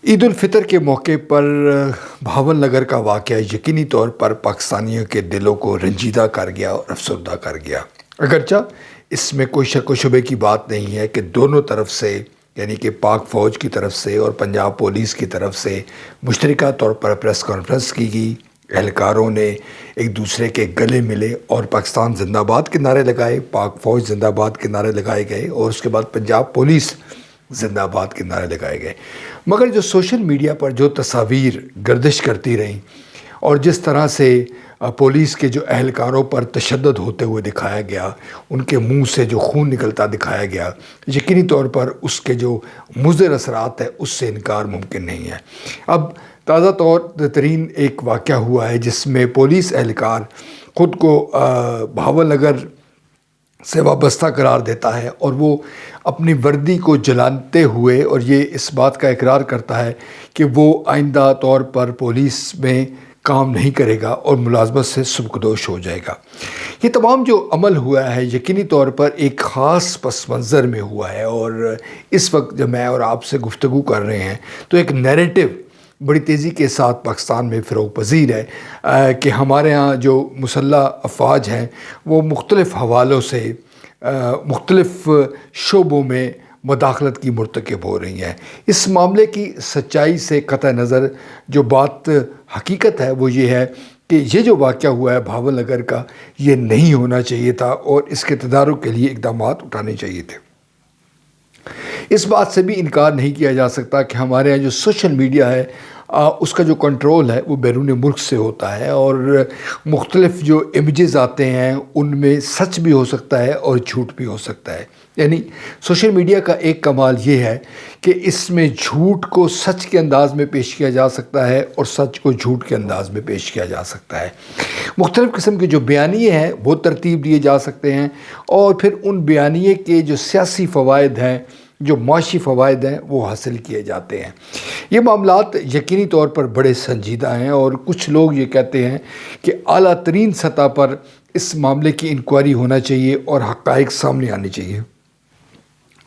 عید الفطر کے موقع پر بھاول نگر کا واقعہ یقینی طور پر پاکستانیوں کے دلوں کو رنجیدہ کر گیا اور افسردہ کر گیا۔ اگرچہ اس میں کوئی شک و شبے کی بات نہیں ہے کہ دونوں طرف سے، یعنی کہ پاک فوج کی طرف سے اور پنجاب پولیس کی طرف سے مشترکہ طور پر پریس کانفرنس کی گئی۔ اہلکاروں نے ایک دوسرے کے گلے ملے اور پاکستان زندہ باد کے نعرے لگائے، پاک فوج زندہ باد کے نعرے لگائے گئے، اور اس کے بعد پنجاب پولیس زندہ باد کے نعرے لگائے گئے۔ مگر جو سوشل میڈیا پر جو تصاویر گردش کرتی رہیں اور جس طرح سے پولیس کے جو اہلکاروں پر تشدد ہوتے ہوئے دکھایا گیا، ان کے منہ سے جو خون نکلتا دکھایا گیا، یقینی طور پر اس کے جو مضر اثرات ہیں اس سے انکار ممکن نہیں ہے۔ اب تازہ ترین ایک واقعہ ہوا ہے جس میں پولیس اہلکار خود کو بھاول نگر سے وابستہ قرار دیتا ہے، اور وہ اپنی وردی کو جلاتے ہوئے اور یہ اس بات کا اقرار کرتا ہے کہ وہ آئندہ طور پر پولیس میں کام نہیں کرے گا اور ملازمت سے سبکدوش ہو جائے گا۔ یہ تمام جو عمل ہوا ہے یقینی طور پر ایک خاص پس منظر میں ہوا ہے، اور اس وقت جب میں اور آپ سے گفتگو کر رہے ہیں تو ایک نیریٹو بڑی تیزی کے ساتھ پاکستان میں فروغ پذیر ہے کہ ہمارے ہاں جو مسلح افواج ہیں وہ مختلف حوالوں سے مختلف شعبوں میں مداخلت کی مرتکب ہو رہی ہیں۔ اس معاملے کی سچائی سے قطع نظر جو بات حقیقت ہے وہ یہ ہے کہ یہ جو واقعہ ہوا ہے بھاول نگر کا، یہ نہیں ہونا چاہیے تھا اور اس کے تدارک کے لیے اقدامات اٹھانے چاہیے تھے۔ اس بات سے بھی انکار نہیں کیا جا سکتا کہ ہمارے یہاں جو سوشل میڈیا ہے اس کا جو کنٹرول ہے وہ بیرون ملک سے ہوتا ہے، اور مختلف جو امیجز آتے ہیں ان میں سچ بھی ہو سکتا ہے اور جھوٹ بھی ہو سکتا ہے۔ یعنی سوشل میڈیا کا ایک کمال یہ ہے کہ اس میں جھوٹ کو سچ کے انداز میں پیش کیا جا سکتا ہے اور سچ کو جھوٹ کے انداز میں پیش کیا جا سکتا ہے۔ مختلف قسم کے جو بیانیے ہیں وہ ترتیب دیے جا سکتے ہیں، اور پھر ان بیانیے کے جو سیاسی فوائد ہیں، جو معاشی فوائد ہیں، وہ حاصل کیے جاتے ہیں۔ یہ معاملات یقینی طور پر بڑے سنجیدہ ہیں، اور کچھ لوگ یہ کہتے ہیں کہ اعلیٰ ترین سطح پر اس معاملے کی انکوائری ہونا چاہیے اور حقائق سامنے آنے چاہیے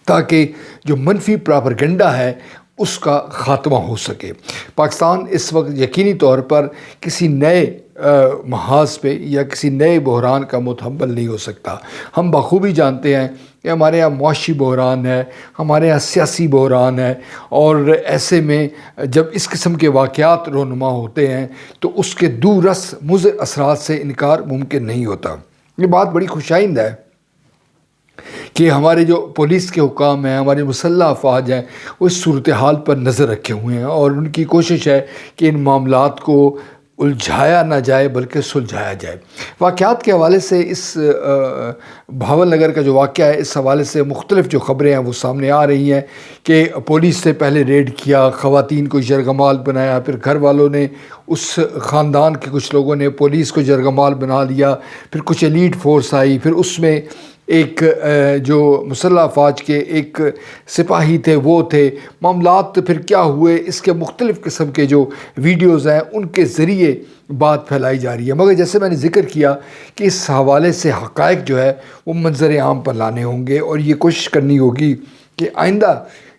تاکہ جو منفی پراپیگنڈا ہے اس کا خاتمہ ہو سکے۔ پاکستان اس وقت یقینی طور پر کسی نئے محاذ پہ یا کسی نئے بحران کا متحمل نہیں ہو سکتا۔ ہم بخوبی جانتے ہیں کہ ہمارے یہاں معاشی بحران ہے، ہمارے یہاں سیاسی بحران ہے، اور ایسے میں جب اس قسم کے واقعات رونما ہوتے ہیں تو اس کے دورس مضر اثرات سے انکار ممکن نہیں ہوتا۔ یہ بات بڑی خوشائند ہے کہ ہمارے جو پولیس کے حکام ہیں، ہمارے مسلح افواج ہیں، وہ اس صورتحال پر نظر رکھے ہوئے ہیں، اور ان کی کوشش ہے کہ ان معاملات کو الجھایا نہ جائے بلکہ سلجھایا جائے۔ واقعات کے حوالے سے اس بھاول نگر کا جو واقعہ ہے اس حوالے سے مختلف جو خبریں ہیں وہ سامنے آ رہی ہیں کہ پولیس سے پہلے ریڈ کیا، خواتین کو یرغمال بنایا، پھر گھر والوں نے، اس خاندان کے کچھ لوگوں نے پولیس کو یرغمال بنا لیا، پھر کچھ ایلیٹ فورس آئی، پھر اس میں ایک جو مسلح افواج کے ایک سپاہی تھے وہ تھے۔ معاملات پھر کیا ہوئے، اس کے مختلف قسم کے جو ویڈیوز ہیں ان کے ذریعے بات پھیلائی جا رہی ہے، مگر جیسے میں نے ذکر کیا کہ اس حوالے سے حقائق جو ہے وہ منظر عام پر لانے ہوں گے، اور یہ کوشش کرنی ہوگی کہ آئندہ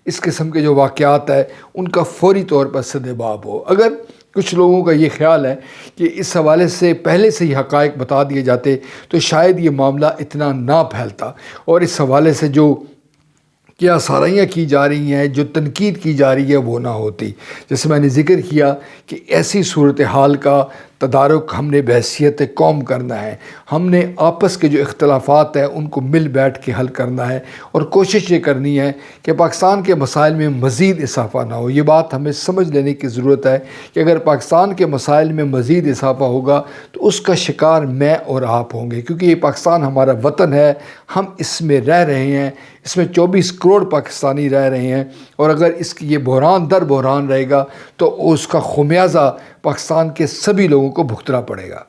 اس قسم کے جو واقعات ہیں ان کا فوری طور پر سدباب ہو۔ اگر کچھ لوگوں کا یہ خیال ہے کہ اس حوالے سے پہلے سے ہی حقائق بتا دیے جاتے تو شاید یہ معاملہ اتنا نہ پھیلتا، اور اس حوالے سے جو کیا سارائیاں کی جا رہی ہیں، جو تنقید کی جا رہی ہے وہ نہ ہوتی۔ جیسے میں نے ذکر کیا کہ ایسی صورتحال کا تدارک ہم نے بحیثیت قوم کرنا ہے، ہم نے آپس کے جو اختلافات ہیں ان کو مل بیٹھ کے حل کرنا ہے، اور کوشش یہ کرنی ہے کہ پاکستان کے مسائل میں مزید اضافہ نہ ہو۔ یہ بات ہمیں سمجھ لینے کی ضرورت ہے کہ اگر پاکستان کے مسائل میں مزید اضافہ ہوگا تو اس کا شکار میں اور آپ ہوں گے، کیونکہ یہ پاکستان ہمارا وطن ہے، ہم اس میں رہ رہے ہیں، اس میں 24 کروڑ پاکستانی رہ رہے ہیں، اور اگر اس کی یہ بحران در بحران رہے گا تو اس کا خمیازہ پاکستان کے سبھی لوگوں کو بھگتنا پڑے گا۔